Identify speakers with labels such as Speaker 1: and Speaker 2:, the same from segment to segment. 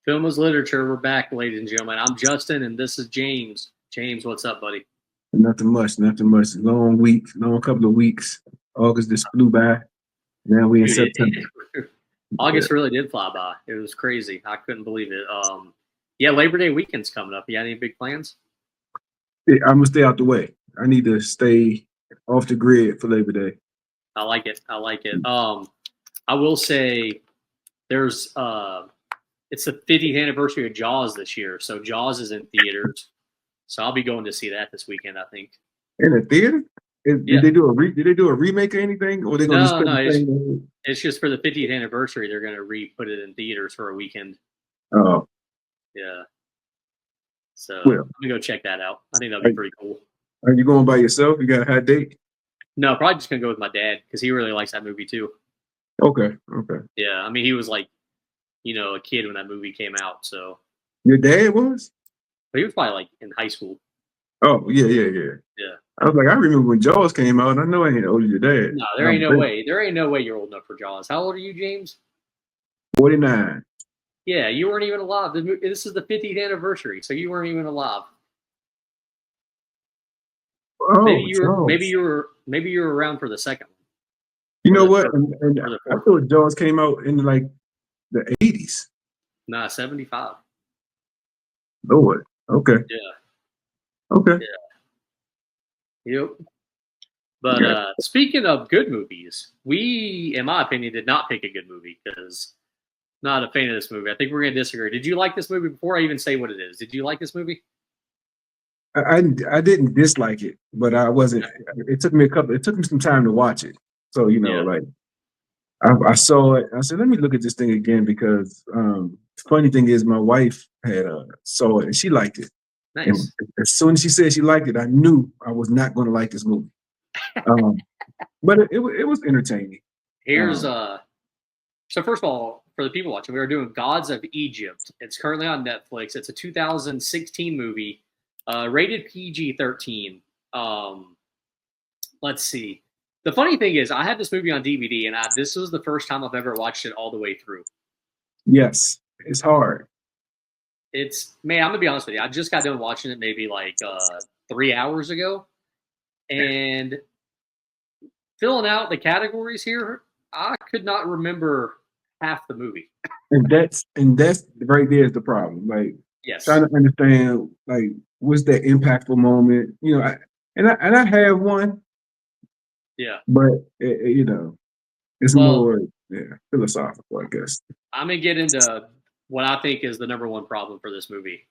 Speaker 1: Film is literature. We're back, ladies and gentlemen. I'm Justin, and this is James. James, what's up, buddy?
Speaker 2: Nothing much, nothing much. Long week, long couple of weeks. August just flew by. Now we in
Speaker 1: Dude,
Speaker 2: September.
Speaker 1: August really did fly by. It was crazy. I couldn't believe it. Yeah, Labor Day weekend's coming up. You got any big plans?
Speaker 2: Yeah, I'm gonna stay out the way. I need to stay off the grid for Labor Day.
Speaker 1: I like it. I like it. I will say there's it's the 50th anniversary of Jaws this year, so Jaws is in theaters. So I'll be going to see that this weekend, I think.
Speaker 2: In the theater?
Speaker 1: Yeah.
Speaker 2: Did they do a remake or anything? Or they gonna just put the same?
Speaker 1: It's just for the 50th anniversary. They're gonna put it in theaters for a weekend.
Speaker 2: Oh,
Speaker 1: Yeah. So
Speaker 2: well,
Speaker 1: I'm gonna go check that out. I think that'll be pretty cool.
Speaker 2: are you going by yourself? You got a hot date?
Speaker 1: No, probably just gonna go with my dad because he really likes that movie too.
Speaker 2: Okay, okay.
Speaker 1: Yeah, I mean he was like, a kid when that movie came out. So,
Speaker 2: Your dad was?
Speaker 1: but he was probably like in high school.
Speaker 2: Oh, yeah.
Speaker 1: Yeah.
Speaker 2: I was like, I remember when Jaws came out. I know I ain't older than your dad.
Speaker 1: No, there ain't no way. There ain't no way you're old enough for Jaws. How old are you, James?
Speaker 2: 49.
Speaker 1: Yeah, you weren't even alive. This is the 50th anniversary, so you weren't even alive.
Speaker 2: Oh,
Speaker 1: maybe you were around for the second one.
Speaker 2: You know what? And I thought Jaws came out in like the 80s.
Speaker 1: Nah, 75.
Speaker 2: Lord. Okay.
Speaker 1: Yeah.
Speaker 2: Okay.
Speaker 1: Yeah. Yep. But speaking of good movies, we, in my opinion, did not pick a good movie because not a fan of this movie. I think we're going to disagree. Did you like this movie before I even say what it is? Did you like this movie?
Speaker 2: I didn't dislike it, but I wasn't. It took me some time to watch it. So like I saw it. I said, let me look at this thing again because the funny thing is, my wife had saw it and she liked it.
Speaker 1: Nice.
Speaker 2: And as soon as she said she liked it, I knew I was not going to like this movie. But it was entertaining.
Speaker 1: Here's so first of all, for the people watching, we are doing Gods of Egypt. It's currently on Netflix. It's a 2016 movie, rated PG-13. Let's see. The funny thing is, I had this movie on DVD, and this was the first time I've ever watched it all the way through.
Speaker 2: Yes, it's hard.
Speaker 1: I'm gonna be honest with you. I just got done watching it maybe like 3 hours ago, and filling out the categories here, I could not remember half the movie.
Speaker 2: And that's right there is the problem. Like,
Speaker 1: yes,
Speaker 2: trying to understand like what's that impactful moment. I have one.
Speaker 1: Yeah,
Speaker 2: but it's more philosophical, I guess.
Speaker 1: I'm gonna get into what I think is the number one problem for this movie.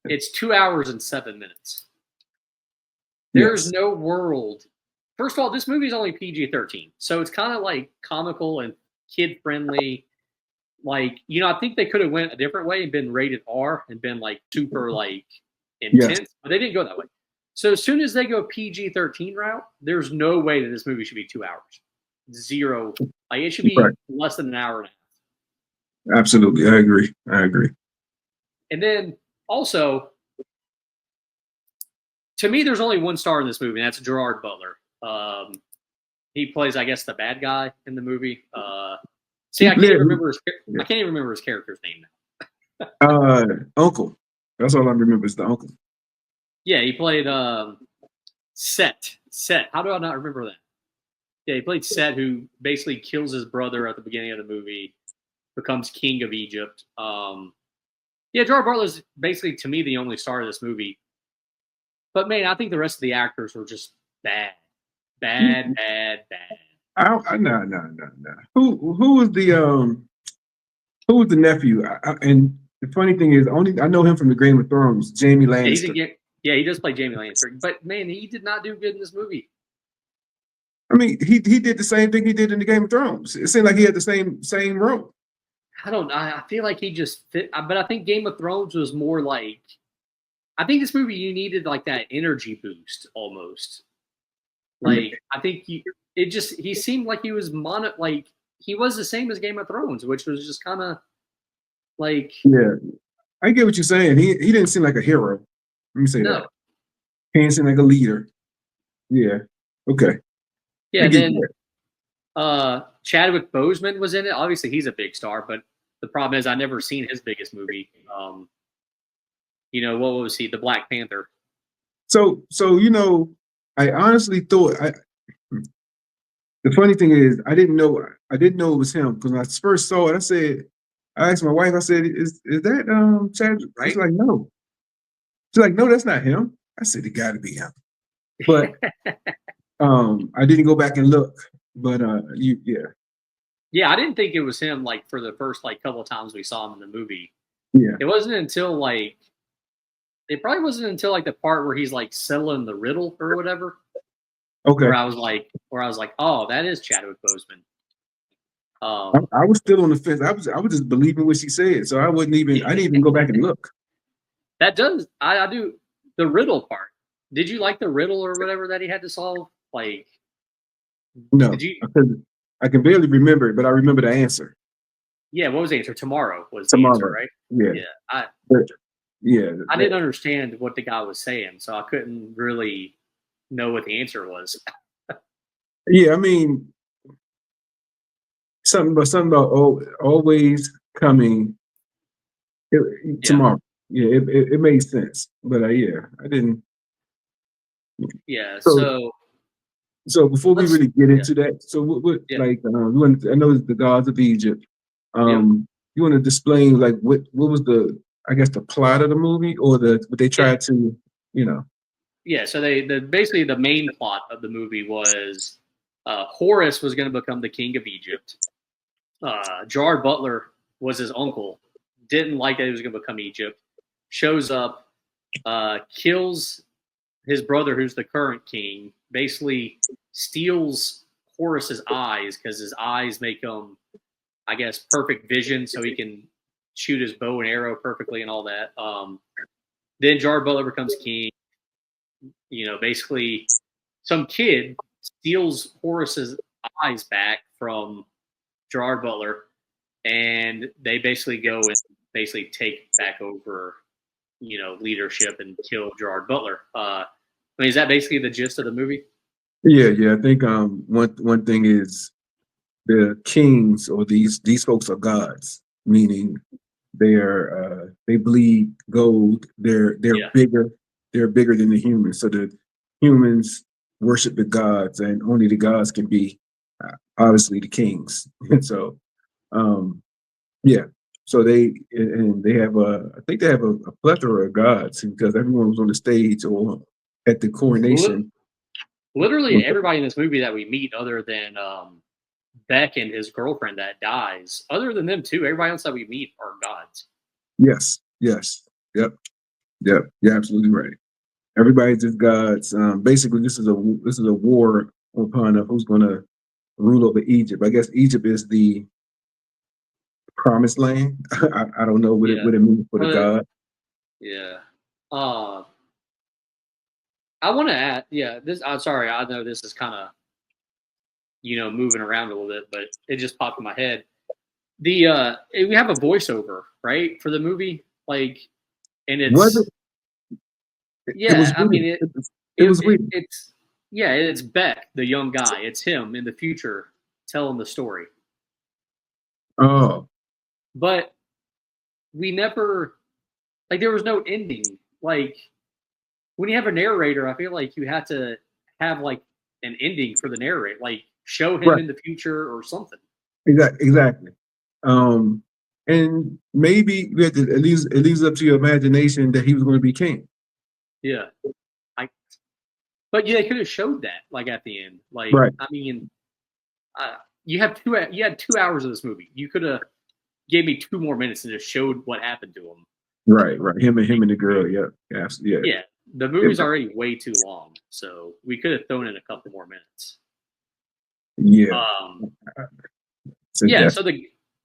Speaker 1: It's 2 hours and 7 minutes. There's no world. First of all, this movie is only PG-13, so it's kind of like comical and kid-friendly. Like, I think they could have went a different way and been rated R and been like super like intense, but they didn't go that way. So as soon as they go PG-13 route, there's no way that this movie should be 2 hours. Zero. Like, it should be less than an hour and a half.
Speaker 2: Absolutely. I agree.
Speaker 1: And then also, to me, there's only one star in this movie, and that's Gerard Butler. He plays, I guess, the bad guy in the movie. I can't even remember his character's name
Speaker 2: now. Uncle. That's all I remember is the uncle.
Speaker 1: Yeah, he played Set. How do I not remember that? Yeah, he played Set, who basically kills his brother at the beginning of the movie, becomes king of Egypt. Gerard Butler's basically, to me, the only star of this movie. But, man, I think the rest of the actors were just bad. Bad.
Speaker 2: No. Who was the nephew? And the funny thing is, I know him from the Game of Thrones, Jamie Lannister.
Speaker 1: Yeah, he does play Jamie Lannister, but man, he did not do good in this movie.
Speaker 2: I mean, he did the same thing he did in the Game of Thrones. It seemed like he had the same role.
Speaker 1: I feel like he just fit, but I think Game of Thrones was more like. I think this movie you needed like that energy boost almost. Like I think he seemed like he was he was the same as Game of Thrones, which was just kind of like.
Speaker 2: Yeah, I get what you're saying. He didn't seem like a hero. Let me say that. He didn't seem like a leader. Yeah. Okay.
Speaker 1: Yeah. Then Chadwick Boseman was in it. Obviously, he's a big star, but The problem is I never seen his biggest movie. What was he? The Black Panther.
Speaker 2: So I honestly thought the funny thing is I didn't know it was him because when I first saw it, I asked my wife, I said, is that Chad?
Speaker 1: Right?
Speaker 2: She's like, no. She's like, no, that's not him. I said, it gotta be him. But I didn't go back and look. But yeah.
Speaker 1: Yeah, I didn't think it was him like for the first like couple of times we saw him in the movie.
Speaker 2: Yeah.
Speaker 1: It wasn't until like it probably wasn't until like the part where he's like settling the riddle or whatever.
Speaker 2: Okay.
Speaker 1: Where I was like, oh, that is Chadwick Boseman.
Speaker 2: I was still on the fence. I was just believing what she said, so I didn't even go back and look.
Speaker 1: That does I do the riddle part. Did you like the riddle or whatever that he had to solve? Like,
Speaker 2: no, I can barely remember it, but I remember the answer.
Speaker 1: Yeah, what was the answer? Tomorrow was the answer, right?
Speaker 2: Yeah.
Speaker 1: I didn't understand what the guy was saying, so I couldn't really know what the answer was.
Speaker 2: Yeah, I mean, something about always coming tomorrow. Yeah, it made sense, but yeah, I didn't.
Speaker 1: Yeah.
Speaker 2: So before we really get into that, so what like I know it's the gods of Egypt. You want to explain like what was the plot of the movie or what they tried to,
Speaker 1: Yeah, so basically the main plot of the movie was Horus was going to become the king of Egypt. Gerard Butler was his uncle, didn't like that he was going to become Egypt, shows up, kills his brother, who's the current king, basically steals Horus's eyes because his eyes make him, I guess, perfect vision so he can shoot his bow and arrow perfectly and all that. Then Gerard Butler becomes king. Basically some kid steals Horus's eyes back from Gerard Butler, and they basically go and basically take back over, leadership and kill Gerard Butler. Is that basically the gist of the movie?
Speaker 2: Yeah. I think one thing is the kings or these folks are gods, meaning they bleed gold. They're bigger. They're bigger than the humans. So the humans worship the gods, and only the gods can be obviously the kings. And so, yeah. So they have I think they have a plethora of gods because everyone was on the stage or at the coronation.
Speaker 1: Literally everybody in this movie that we meet, other than Beck and his girlfriend that dies, other than them two, everybody else that we meet are gods.
Speaker 2: Yes. Yep. You're absolutely right. Everybody's just gods. Basically, this is a war upon who's going to rule over Egypt. I guess Egypt is the promised land. I don't know what it means for the god.
Speaker 1: Yeah. I want to add. Yeah. I'm sorry. I know this is kind of moving around a little bit, but it just popped in my head. We have a voiceover, right, for the movie, like, and it's it's Beck, the young guy. It's him in the future telling the story.
Speaker 2: Oh,
Speaker 1: but we never, like, there was no ending. Like, when you have a narrator, I feel like you have to have like an ending for the narrator, like show him in the future or something.
Speaker 2: Exactly. And maybe it leaves up to your imagination that he was going to be king.
Speaker 1: Yeah. But they could have showed that, like, at the end. Like, I mean, you had 2 hours of this movie. You could have gave me 2 more minutes and just showed what happened to him.
Speaker 2: Right. Him and the girl. Yeah.
Speaker 1: Yeah. The movie's already way too long, so we could have thrown in a couple more minutes.
Speaker 2: Yeah.
Speaker 1: Yeah.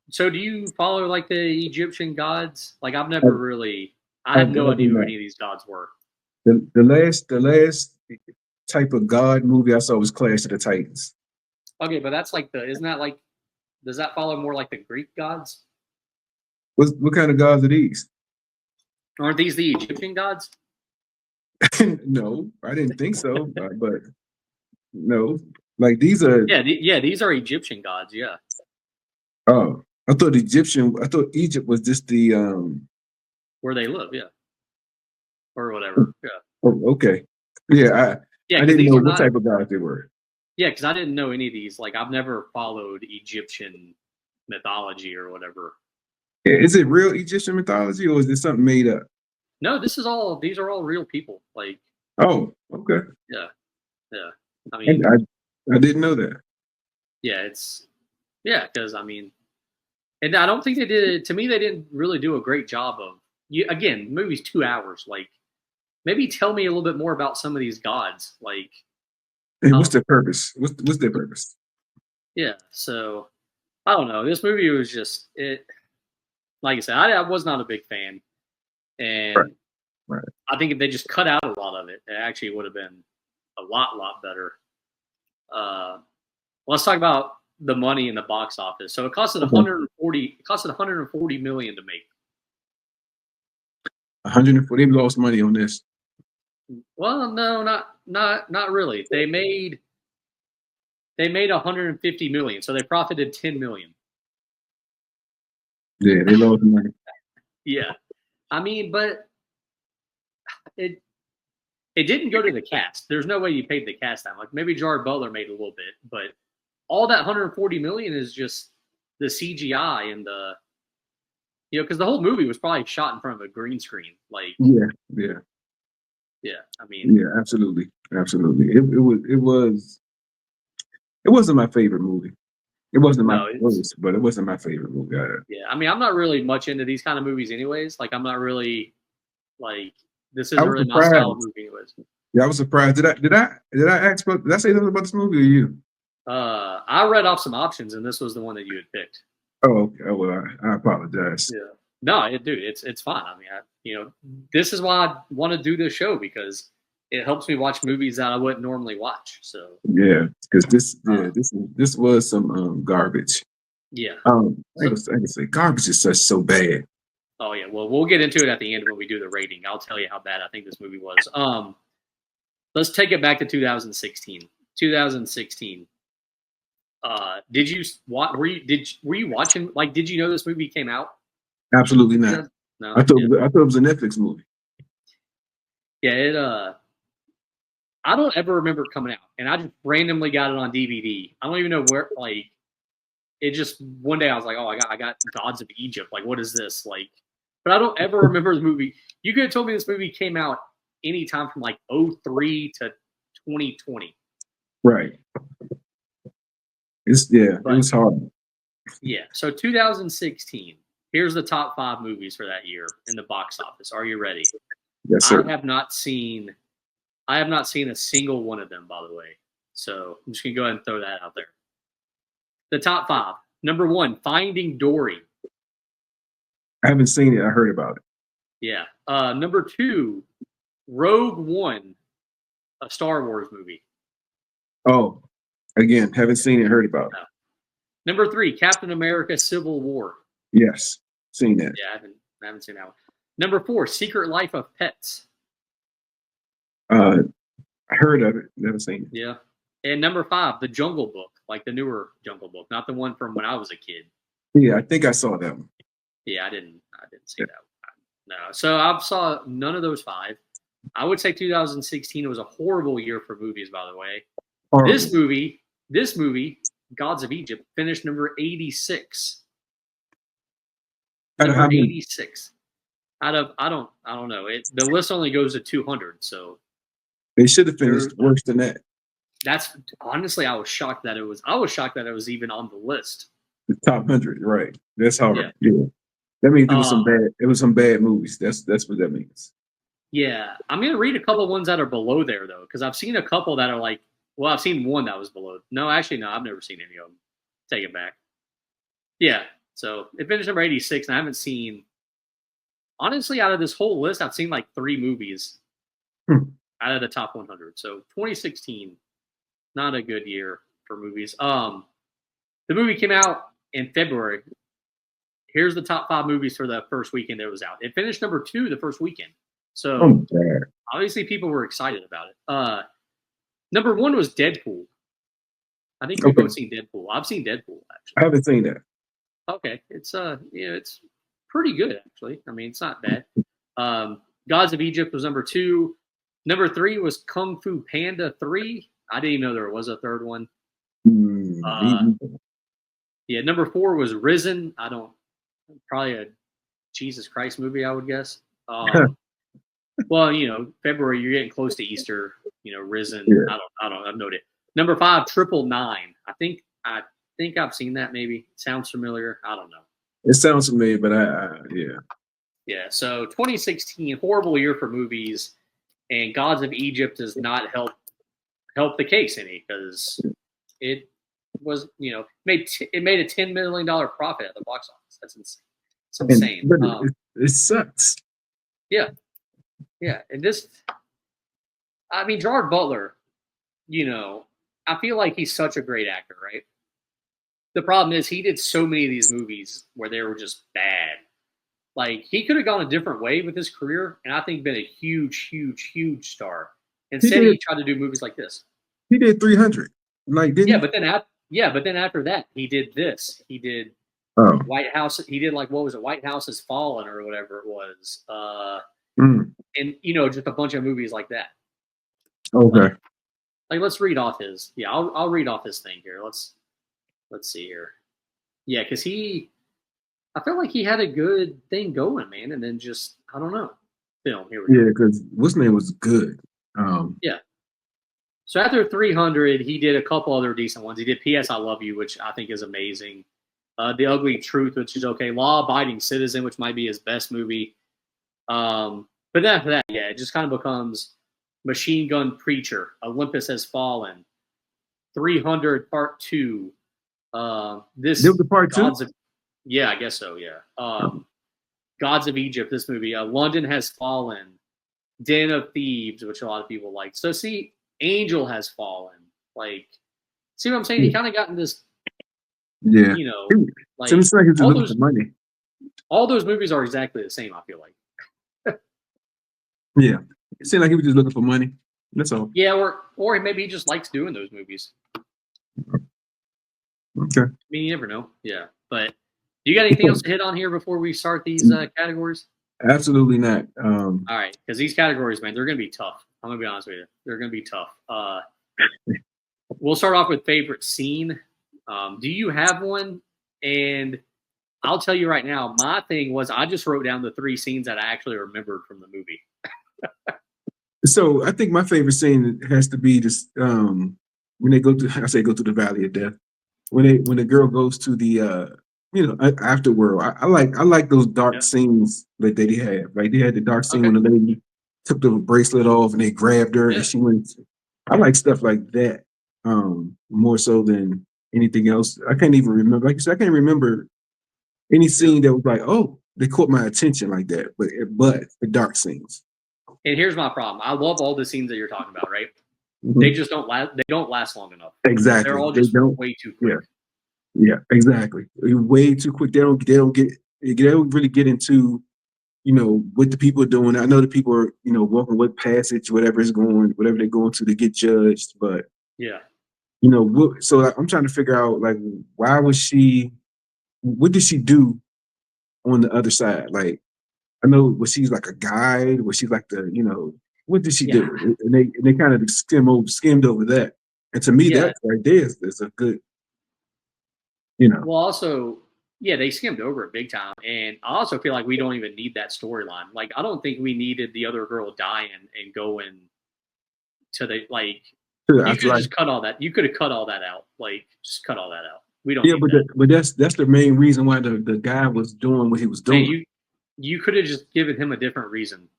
Speaker 1: So do you follow like the Egyptian gods? Like, I've never really. I have no idea who any of these gods were.
Speaker 2: The last type of god movie I saw was Clash of the Titans.
Speaker 1: Okay, but that's like isn't that like, does that follow more like the Greek gods?
Speaker 2: What kind of gods are these?
Speaker 1: Aren't these the Egyptian gods?
Speaker 2: No, I didn't think so. But no, like these are.
Speaker 1: Yeah, these are Egyptian gods. Yeah.
Speaker 2: Oh, I thought Egypt was just the
Speaker 1: where they live, yeah, or whatever. Yeah,
Speaker 2: oh, okay. Yeah,
Speaker 1: yeah,
Speaker 2: I
Speaker 1: because
Speaker 2: didn't
Speaker 1: these
Speaker 2: know
Speaker 1: are
Speaker 2: what
Speaker 1: not.
Speaker 2: type of gods they were.
Speaker 1: Yeah, because I didn't know any of these. Like, I've never followed Egyptian mythology or whatever.
Speaker 2: Is it real Egyptian mythology or is it something made up?
Speaker 1: No, these are all real people. Like,
Speaker 2: Oh, okay.
Speaker 1: yeah, yeah. I
Speaker 2: And
Speaker 1: mean,
Speaker 2: I didn't know that.
Speaker 1: yeah, because I mean, and I don't think they did. To me, they didn't really do a great job of. You again, the movie's 2 hours. Like, maybe tell me a little bit more about some of these gods. Like,
Speaker 2: And what's
Speaker 1: um,
Speaker 2: their purpose? What's their purpose?
Speaker 1: yeah. So I don't know. This movie was just it. Like I said, I was not a big fan,
Speaker 2: Right,
Speaker 1: and
Speaker 2: right.
Speaker 1: I think if they just cut out a lot of it, it actually would have been a lot better. Uh, let's talk about the money in the box office. So it costed
Speaker 2: Okay.
Speaker 1: 140. It costed 140 million to make.
Speaker 2: 140. They lost money on this.
Speaker 1: Well, no, not really. They made 150 million, so they profited 10 million.
Speaker 2: Yeah, they lost money.
Speaker 1: Yeah, I mean, but it it didn't go to the cast. There's no way you paid the cast down. Like maybe Jared Butler made a little bit, but all that 140 million is just the CGI and the because the whole movie was probably shot in front of a green screen. Like
Speaker 2: Yeah, yeah,
Speaker 1: yeah, I mean
Speaker 2: yeah. Absolutely, absolutely. It wasn't my favorite movie. It wasn't my
Speaker 1: no, it's
Speaker 2: worst, but it wasn't my favorite movie.
Speaker 1: yeah. I mean I'm not really much into these kind of movies anyways. Like I'm not really like this
Speaker 2: I
Speaker 1: isn't
Speaker 2: was
Speaker 1: really my style of
Speaker 2: surprised.
Speaker 1: movie anyways.
Speaker 2: Yeah, I was surprised. Did I say something about this movie or you?
Speaker 1: I read off some options and this was the one that you had picked.
Speaker 2: Oh, okay. Oh, well, I apologize.
Speaker 1: Yeah. No, dude, it's fine. I mean, this is why I want to do this show because it helps me watch movies that I wouldn't normally watch. So,
Speaker 2: Yeah, because
Speaker 1: uh,
Speaker 2: this was some garbage.
Speaker 1: yeah.
Speaker 2: I
Speaker 1: So,
Speaker 2: can say garbage is so bad.
Speaker 1: oh yeah. Well, we'll get into it at the end when we do the rating. I'll tell you how bad I think this movie was. Let's take it back to 2016. 2016. Did you watch? Were you watching? Like, did you know this movie came out?
Speaker 2: Absolutely not.
Speaker 1: No. Yeah.
Speaker 2: I thought it was a Netflix movie.
Speaker 1: Yeah. I don't ever remember it coming out, and I just randomly got it on DVD. I don't even know where. Like, it just one day I was like, oh, I got Gods of Egypt. Like, what is this? Like, but I don't ever remember the movie. You could have told me this movie came out anytime from like 03 to 2020.
Speaker 2: Right. It
Speaker 1: But
Speaker 2: was hard.
Speaker 1: yeah, so 2016. Here's the top 5 movies for that year in the box office. Are you ready?
Speaker 2: Yes, sir.
Speaker 1: I have not seen a single one of them, by the way. So I'm just gonna go ahead and throw that out there. The top 5. Number 1, Finding Dory.
Speaker 2: I haven't seen it. I heard about it.
Speaker 1: Yeah. Number 2, Rogue One, a Star Wars movie.
Speaker 2: Oh, again, haven't seen it. Heard about it.
Speaker 1: Number 3, Captain America: Civil War.
Speaker 2: Yes, seen that.
Speaker 1: Yeah, I haven't seen that one. Number 4, Secret Life of Pets.
Speaker 2: I heard of it. Never seen it.
Speaker 1: Yeah. And number 5, The Jungle Book, like the newer Jungle Book, not the one from when I was a kid.
Speaker 2: Yeah, I think I saw that one.
Speaker 1: Yeah, I didn't see that one. No. So I saw none of those 5. I would say 2016 was a horrible year for movies, by the way.
Speaker 2: Horrible.
Speaker 1: This movie, Gods of Egypt, finished number 86. Number 86. Out of I don't know. The list only goes to 200, so
Speaker 2: they should have finished worse than that.
Speaker 1: That's honestly, I was shocked that it was even on the list.
Speaker 2: The top 100, right? That's hard. Yeah. That means it was some bad movies. That's what that means.
Speaker 1: Yeah, I'm gonna read a couple of ones that are below there though, because I've seen a couple that are like, well, I've seen one that was below. No, actually, no, I've never seen any of them. Take it back. Yeah, so it finished number 86, and I haven't seen. Honestly, out of this whole list, I've seen like 3 movies out of the top 100. So 2016, not a good year for movies. The movie came out in February. Here's the top 5 movies for the first weekend it was out. It finished number 2 the first weekend. So obviously people were excited about it. Number 1 was Deadpool. I think we've both seen Deadpool. I've seen Deadpool, actually.
Speaker 2: I haven't seen that.
Speaker 1: Okay, it's it's pretty good actually. I mean, it's not bad. Gods of Egypt was number 2. Number 3 was Kung Fu Panda 3. I didn't even know there was a third one. Yeah, number 4 was Risen. I don't probably a Jesus Christ movie, I would guess. Well, February, you're getting close to Easter. Risen. Yeah. I don't know it. Number 5, 999. I think I've seen that. Maybe sounds familiar. I don't know.
Speaker 2: It sounds familiar, but yeah.
Speaker 1: Yeah. So 2016, horrible year for movies, and Gods of Egypt does not help the case any because it was it made a $10 million profit at the box office. That's insane. It's insane.
Speaker 2: But it sucks.
Speaker 1: Yeah. Yeah, and Gerard Butler, I feel like he's such a great actor, right? The problem is he did so many of these movies where they were just bad. Like, he could have gone a different way with his career, and I think been a huge, huge, huge star. Instead, he tried to do movies like this.
Speaker 2: He did 300.
Speaker 1: But then after that, he did this. He did White House. He did what was it? White House Has Fallen or whatever it was. And just a bunch of movies like that.
Speaker 2: Okay.
Speaker 1: Let's read off his. Yeah, I'll read off his thing here. Let's see here. Yeah, because I felt like he had a good thing going, man, and then just I don't know. Film here we go.
Speaker 2: Yeah, because what's name was good.
Speaker 1: Yeah. So after 300, he did a couple other decent ones. He did P.S. I Love You, which I think is amazing. The Ugly Truth, which is okay. Law Abiding Citizen, which might be his best movie. But then after that, yeah, it just kind of becomes Machine Gun Preacher, Olympus Has Fallen, 300 Part 2. This
Speaker 2: was the Part 2?
Speaker 1: Yeah, I guess so, yeah. Gods of Egypt, this movie. London Has Fallen, Den of Thieves, which a lot of people like. So see, Angel Has Fallen. See what I'm saying? He kind of got in this,
Speaker 2: seems like he's looking for money.
Speaker 1: All those movies are exactly the same, I feel like.
Speaker 2: Yeah. It seemed like he was just looking for money. That's all.
Speaker 1: Yeah, or maybe he just likes doing those movies.
Speaker 2: Okay.
Speaker 1: I mean, you never know. Yeah. But do you got anything else to hit on here before we start these categories?
Speaker 2: Absolutely not.
Speaker 1: All right. Because these categories, man, they're going to be tough. I'm going to be honest with you. They're going to be tough. We'll start off with favorite scene. Do you have one? And I'll tell you right now, my thing was I just wrote down the 3 scenes that I actually remembered from the movie.
Speaker 2: So I think my favorite scene has to be this when they go to the Valley of Death. When the girl goes to the afterworld. I like those dark scenes that they had. Like they had the dark scene when the lady took the bracelet off and they grabbed her and she went. I like stuff like that more so than anything else. I can't even remember. Like I said, I can't remember any scene that was like, oh, they caught my attention like that. But the dark scenes.
Speaker 1: And here's my problem. I love all the scenes that you're talking about, right? Mm-hmm. They just don't last. They don't last long enough.
Speaker 2: Exactly.
Speaker 1: They're all just way too quick.
Speaker 2: Yeah, exactly. Way too quick. They don't really get into, what the people are doing. I know the people are, walking what passage, whatever they're going to get judged. But
Speaker 1: yeah,
Speaker 2: so I'm trying to figure out why was she? What did she do on the other side? Like, I know, was she like a guide? Was she like what did she do? And they kind of skimmed over that. And to me, that right there is a good,
Speaker 1: Well, also, they skimmed over it big time. And I also feel like we don't even need that storyline. Like, I don't think we needed the other girl dying and going to the, you could just cut all that. You could have cut all that out. Just cut all that out. We don't need that.
Speaker 2: But that's the main reason why the guy was doing what he was doing.
Speaker 1: Man, you could have just given him a different reason.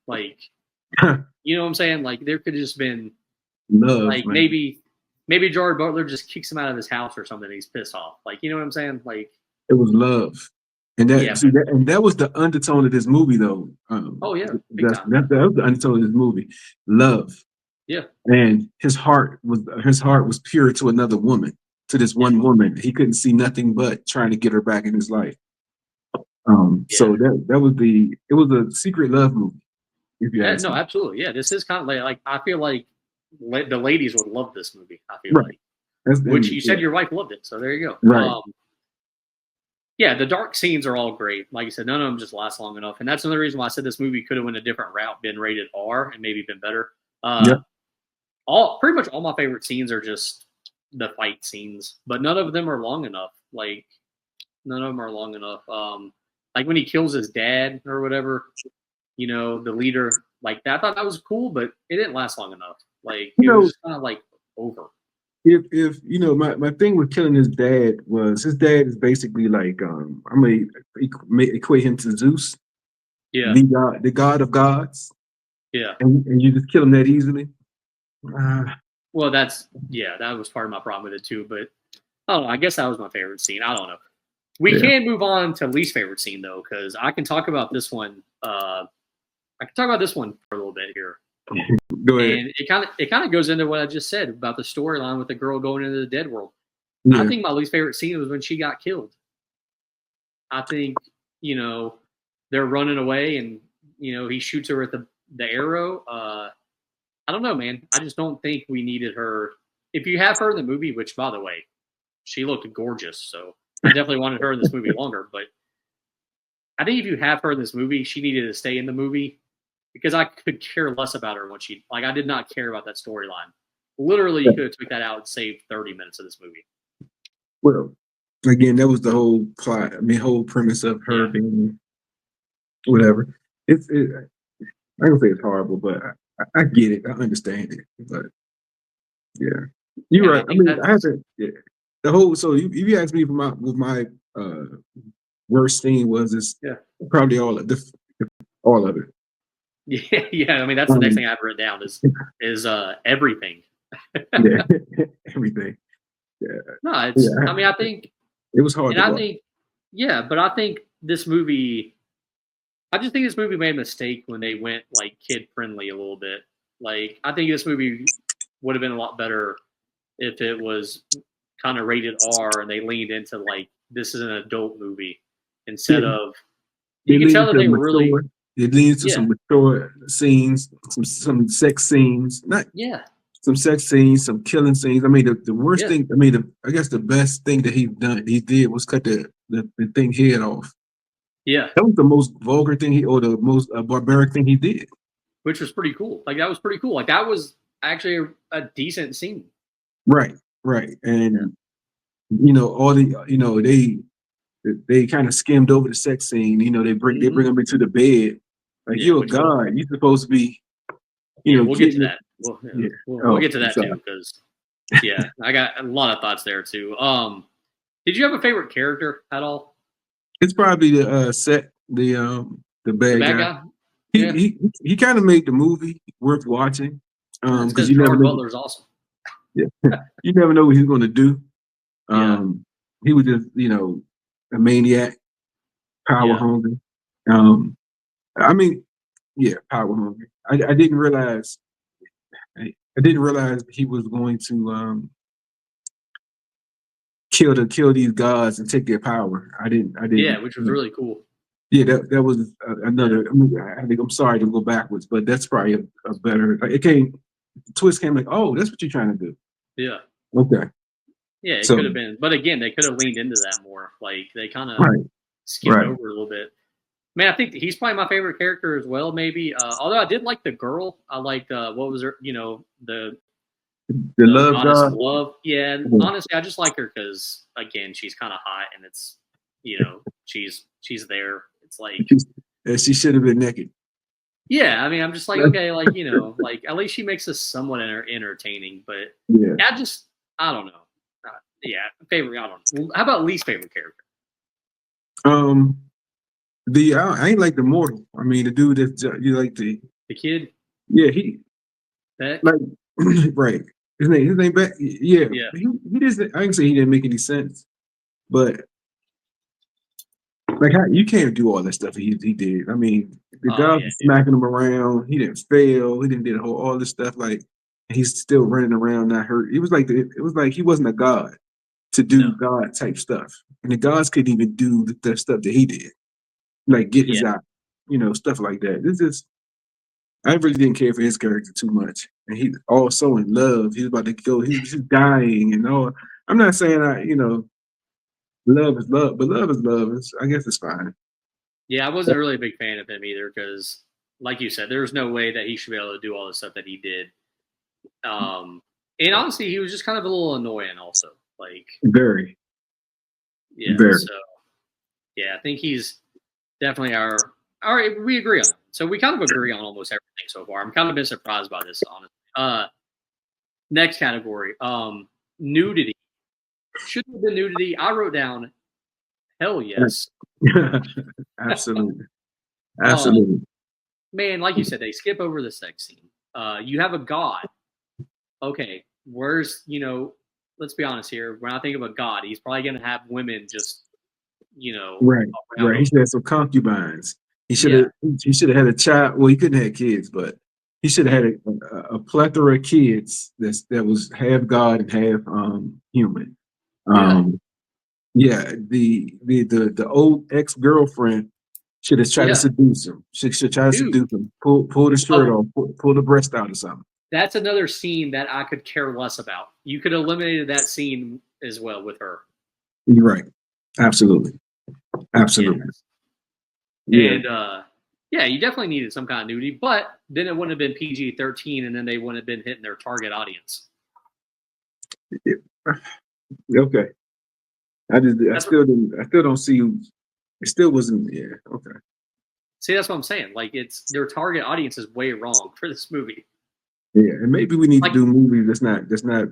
Speaker 1: You know what I'm saying? There could have just been
Speaker 2: love.
Speaker 1: Maybe Gerard Butler just kicks him out of his house or something. He's pissed off. You know what I'm saying?
Speaker 2: It was love. And that was the undertone of this movie, though.
Speaker 1: That
Speaker 2: was the undertone of this movie. Love.
Speaker 1: Yeah. And
Speaker 2: his heart was pure to another woman, to this one woman. He couldn't see nothing but trying to get her back in his life. So it was a secret love movie. If you ask me.
Speaker 1: Absolutely. Yeah, this is kind of I feel like the ladies would love this movie. I feel which you said your wife loved it, so there you go.
Speaker 2: Right.
Speaker 1: Yeah, the dark scenes are all great. Like you said, none of them just last long enough, and that's another reason why I said this movie could have went a different route, been rated R, and maybe been better.
Speaker 2: Yeah.
Speaker 1: All pretty much all my favorite scenes are just the fight scenes, but none of them are long enough. Like none of them are long enough. Like when he kills his dad or whatever, the leader, like that. I thought that was cool, but it didn't last long enough. Like it was just kind of like over.
Speaker 2: If my thing with killing his dad was his dad is basically like I'm gonna equate him to Zeus,
Speaker 1: Yeah,
Speaker 2: the god of gods,
Speaker 1: yeah.
Speaker 2: and you just kill him that easily.
Speaker 1: Well, that was part of my problem with it too. But I don't know. I guess that was my favorite scene. I don't know. We can move on to least favorite scene though, because I can talk about this one. I can talk about this one for a little bit here.
Speaker 2: Go ahead.
Speaker 1: And it kind of goes into what I just said about the storyline with the girl going into the dead world.
Speaker 2: Yeah.
Speaker 1: I think my least favorite scene was when she got killed. I think they're running away, and he shoots her with the arrow. I don't know, man. I just don't think we needed her. If you have her in the movie, which by the way, she looked gorgeous, so I definitely wanted her in this movie longer. But I think if you have her in this movie, she needed to stay in the movie because I could care less about her when I did not care about that storyline. Literally, you could have took that out and saved 30 minutes of this movie.
Speaker 2: Well, again, that was the whole plot. I mean, whole premise of her being whatever. I don't say it's horrible, but I get it. I understand it. But yeah, you're right. I mean, I haven't. Yeah, the whole. So you asked me what my worst scene was. Is probably all of it.
Speaker 1: Yeah. I mean, that's the next thing I've written down is everything.
Speaker 2: Yeah, everything. Yeah.
Speaker 1: No, it's. Yeah. I mean, I think
Speaker 2: it was hard.
Speaker 1: And I think, but I think this movie. I just think this movie made a mistake when they went like kid friendly a little bit. Like I think this movie would have been a lot better if it was kind of rated R and they leaned into like this is an adult movie instead of. You can tell that they were really.
Speaker 2: It leads to some mature scenes, some sex scenes, some sex scenes, some killing scenes. I mean, the worst thing. I mean, I guess the best thing that he did was cut the thing head off.
Speaker 1: Yeah,
Speaker 2: that was the most vulgar thing or the most barbaric thing he did,
Speaker 1: which was pretty cool. Like that was pretty cool. Like that was actually a decent scene.
Speaker 2: Right, and all the they kind of skimmed over the sex scene. They bring him into the bed. Like you're a god, you're supposed to be.
Speaker 1: We'll get to that. We'll get to that too because I got a lot of thoughts there too. Did you have a favorite character at all?
Speaker 2: It's probably the bad guy. He kind of made the movie worth watching
Speaker 1: because Gerard Butler's awesome.
Speaker 2: Yeah, you never know what he's going to do. He was just a maniac, power hungry. I mean, power hungry. I didn't realize. I didn't realize he was going to kill these gods and take their power. I didn't.
Speaker 1: Yeah, which was really cool.
Speaker 2: Yeah, that was another. I mean, I think I'm sorry to go backwards, but that's probably a better. The twist came like, oh, that's what you're trying to do.
Speaker 1: Yeah.
Speaker 2: Okay.
Speaker 1: Yeah, it could have been, but again, they could have leaned into that more. Like they kind of skimmed over a little bit. Man, I think he's probably my favorite character as well. Maybe, although I did like the girl. I liked what was her? The
Speaker 2: love god.
Speaker 1: Love. Yeah, honestly, I just like her because again, she's kind of hot, and it's she's there. It's like
Speaker 2: she should have been naked.
Speaker 1: Yeah, I mean, I'm just like okay, like like at least she makes us somewhat entertaining. But I don't know. Favorite. I don't know. How about least favorite character?
Speaker 2: I ain't like the mortal. I mean, the dude that you like the
Speaker 1: kid.
Speaker 2: Yeah, he
Speaker 1: Beck?
Speaker 2: Like right. His name Beck. Yeah. He doesn't. I can say he didn't make any sense, but like you can't do all that stuff he did. I mean, the guy was smacking him around. He didn't fail. He didn't do all this stuff. Like he's still running around, not hurt. It was like he wasn't a god to do god type stuff, and the gods couldn't even do the stuff that he did, like get his eye, stuff like that. This is. I really didn't care for his character too much, and he also in love. He's about to go. He's dying, and all. I'm not saying Love is love, but love is love. I guess it's fine.
Speaker 1: Yeah, I wasn't really a big fan of him either because, like you said, there was no way that he should be able to do all the stuff that he did. And honestly, he was just kind of a little annoying, also. Like,
Speaker 2: Very,
Speaker 1: yeah.
Speaker 2: very.
Speaker 1: So, yeah, I think he's definitely our. All right, we agree on it. So we kind of agree on almost everything so far. I'm kind of been surprised by this, honestly. Next category, nudity. Should have been nudity. I wrote down, hell yes.
Speaker 2: Absolutely, absolutely.
Speaker 1: Man, like you said, they skip over the sex scene. You have a god. Okay, where's let's be honest here. When I think of a god, he's probably gonna have women just
Speaker 2: Right,
Speaker 1: around
Speaker 2: right. He
Speaker 1: him.
Speaker 2: should have some concubines. He should have. He should have had a child. Well, he couldn't have kids, but he should have had a plethora of kids that was half god and half human. Yeah, the old ex girlfriend should have tried to seduce him. Should try to
Speaker 1: Dude.
Speaker 2: seduce him. Pull the shirt off. Pull the breast out or something.
Speaker 1: That's another scene that I could care less about. You could have eliminated that scene as well with her.
Speaker 2: You're right. Absolutely. Absolutely.
Speaker 1: Yes. And yeah, you definitely needed some kind of nudity, but then it wouldn't have been PG-13, and then they wouldn't have been hitting their target audience.
Speaker 2: Yeah. Okay. I still don't see. It still wasn't. Yeah. Okay.
Speaker 1: See, that's what I'm saying. Like, it's their target audience is way wrong for this movie.
Speaker 2: Yeah, and maybe we need to do movies that's not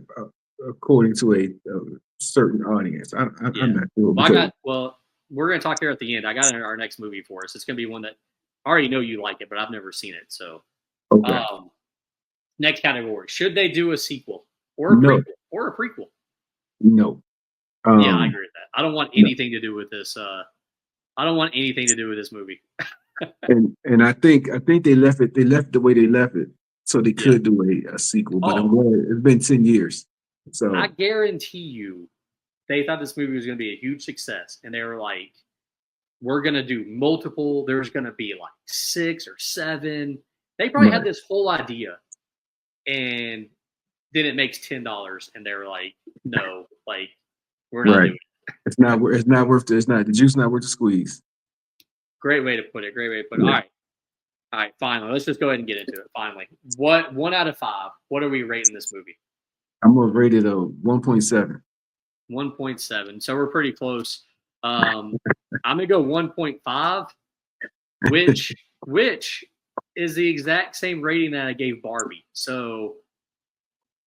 Speaker 2: according to a certain audience. I'm not sure.
Speaker 1: Well, we're going to talk here at the end. I got our next movie for us. It's going to be one that I already know you like it, but I've never seen it. So,
Speaker 2: okay.
Speaker 1: Next category: should they do a sequel or a prequel? Or a prequel?
Speaker 2: No.
Speaker 1: Yeah, I agree with that. I don't want anything to do with this. I don't want anything to do with this movie.
Speaker 2: and I think they left it. They left the way they left it, so they could do a sequel. But it's been 10 years. So
Speaker 1: I guarantee you, they thought this movie was going to be a huge success, and they were like, "We're going to do multiple. There's going to be like 6 or 7." They probably had this whole idea, and then it makes $10, and they were like, "No, like we're not doing it."
Speaker 2: It's not worth it. It's not the juice. Not worth the squeeze.
Speaker 1: Great way to put it. Yeah. All right. Finally, let's just go ahead and get into it. Finally, 1 out of 5? What are we rating this movie?
Speaker 2: I'm gonna rate it a 1.7.
Speaker 1: 1.7. So we're pretty close. I'm gonna go 1.5, which is the exact same rating that I gave Barbie. So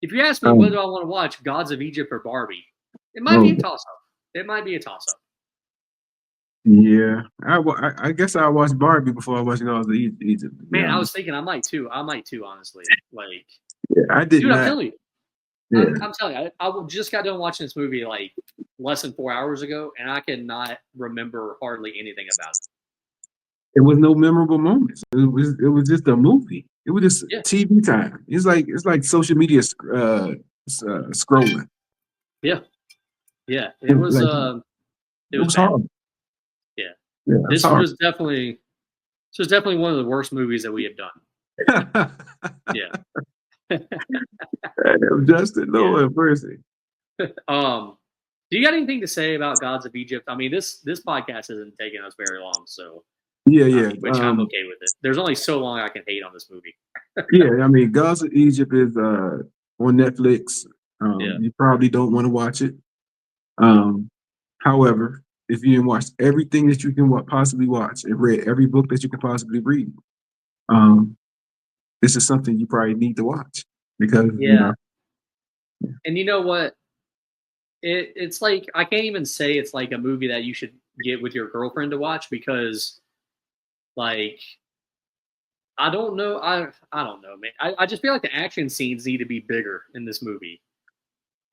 Speaker 1: if you ask me whether I want to watch Gods of Egypt or Barbie, it might be a toss-up. It might be a toss-up.
Speaker 2: Yeah, I guess I watched Barbie before I watched Gods of Egypt.
Speaker 1: Man, I was thinking I might too. Honestly. Like,
Speaker 2: yeah, I did.
Speaker 1: Dude,
Speaker 2: not.
Speaker 1: I'm telling you. Yeah. I'm telling you, I just got done watching this movie like less than 4 hours ago, and I cannot remember hardly anything about it.
Speaker 2: It was no memorable moments. It was just a movie. It was just TV time. It's like social media scrolling.
Speaker 1: Yeah. It was
Speaker 2: hard.
Speaker 1: Yeah. This was definitely one of the worst movies that we have done. Yeah.
Speaker 2: Justin, Lord mercy.
Speaker 1: Do you got anything to say about Gods of Egypt? I mean, this podcast isn't taking us very long, so
Speaker 2: yeah.
Speaker 1: Which I'm okay with it. There's only so long I can hate on this movie.
Speaker 2: Yeah, I mean, Gods of Egypt is on Netflix. You probably don't want to watch it. However, if you watched everything that you can possibly watch and read every book that you can possibly read, this is something you probably need to watch because
Speaker 1: And you know what? It's like I can't even say it's like a movie that you should get with your girlfriend to watch because, like, I don't know. I don't know, man. I just feel like the action scenes need to be bigger in this movie,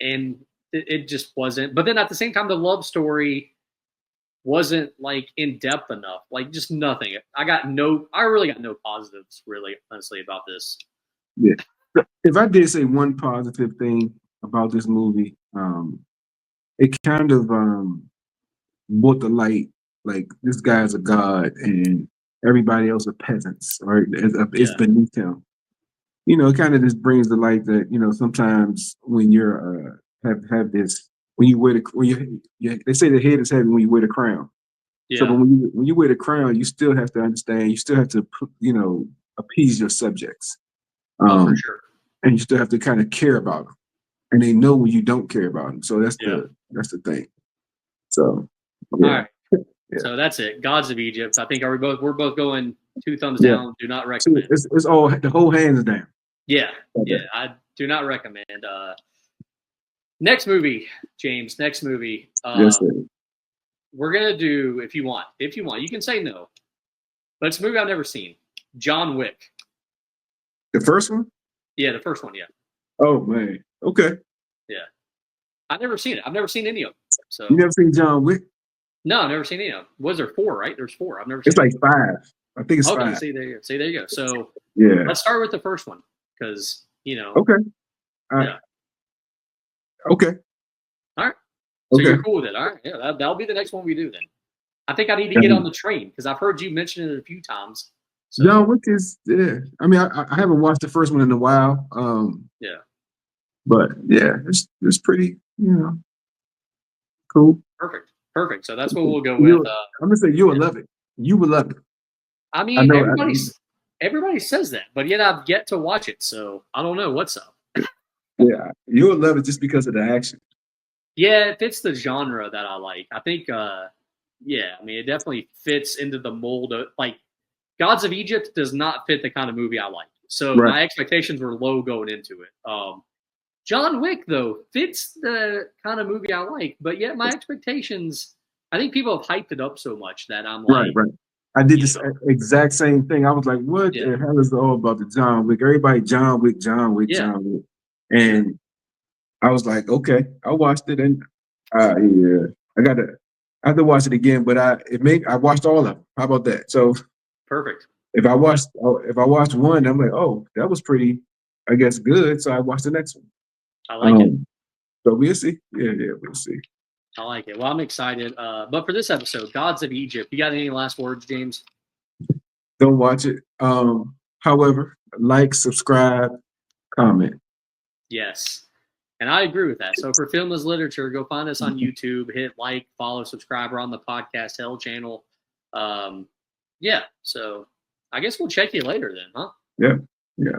Speaker 1: and it just wasn't. But then at the same time, the love story wasn't like in depth enough. Like, just nothing. I really got no positives, really, honestly, about this.
Speaker 2: Yeah. If I did say one positive thing about this movie, it kind of brought the light, like this guy's a god and everybody else are peasants, or it's beneath him. You know, it kind of just brings the light that sometimes when you're have this when you wear the they say the head is heavy when you wear the crown.
Speaker 1: Yeah.
Speaker 2: So but when you wear the crown, you still have to understand. You still have to appease your subjects.
Speaker 1: For sure.
Speaker 2: And you still have to kind of care about them, and they know when you don't care about them. So that's the thing. So yeah.
Speaker 1: All right.
Speaker 2: Yeah.
Speaker 1: So that's it. Gods of Egypt. I think we're both going 2 thumbs down. Do not recommend.
Speaker 2: It's all the whole hands down.
Speaker 1: Yeah. Yeah. I do not recommend. Next movie, James. Next movie.
Speaker 2: Yes, sir.
Speaker 1: We're gonna do if you want. You can say no. But it's a movie I've never seen. John Wick.
Speaker 2: The first one?
Speaker 1: Yeah, the first one, yeah.
Speaker 2: Oh man. Okay.
Speaker 1: Yeah. I've never seen it. I've never seen any of them. So
Speaker 2: you never seen John Wick?
Speaker 1: No, I've never seen any of them. Was there 4, right? There's 4. I've never seen
Speaker 2: It's like 5. I think it's 5.
Speaker 1: See, there you go. So
Speaker 2: yeah.
Speaker 1: Let's start with the first one. Because,
Speaker 2: Okay. All right.
Speaker 1: Yeah.
Speaker 2: Okay.
Speaker 1: All right. So you're cool with it. All right. Yeah, that'll be the next one we do then. I think I need to get on the train because I've heard you mention it a few times. So.
Speaker 2: John Wick is I mean, I haven't watched the first one in a while.
Speaker 1: Yeah.
Speaker 2: But yeah, it's pretty, cool.
Speaker 1: Perfect. So that's what we'll go with.
Speaker 2: I'm gonna say you will love it. You will love it.
Speaker 1: I mean, everybody says that, but yet I've yet to watch it, so I don't know what's up.
Speaker 2: Yeah, you will love it just because of the action.
Speaker 1: Yeah, it fits the genre that I like. I think, I mean, it definitely fits into the mold of, like, Gods of Egypt does not fit the kind of movie I like. So my expectations were low going into it. John Wick, though, fits the kind of movie I like, but yet my expectations, I think people have hyped it up so much that I'm like...
Speaker 2: Right. I did this exact same thing. I was like, what the hell is it all about the John Wick? Everybody, John Wick. And I was like, okay, I watched it, and I have to watch it again, but I watched all of them. How about that? So
Speaker 1: perfect.
Speaker 2: If I watched one, I'm like, oh, that was pretty, I guess, good. So I watched the next one.
Speaker 1: I like it.
Speaker 2: So we'll see. Yeah, we'll see.
Speaker 1: I like it. Well, I'm excited. But for this episode, Gods of Egypt, you got any last words, James?
Speaker 2: Don't watch it. However, like, subscribe, comment.
Speaker 1: Yes. And I agree with that. So for Film is Literature, go find us on YouTube, hit like, follow, subscribe. We're on the Podcast Hell channel. So I guess we'll check you later then, huh?
Speaker 2: Yeah.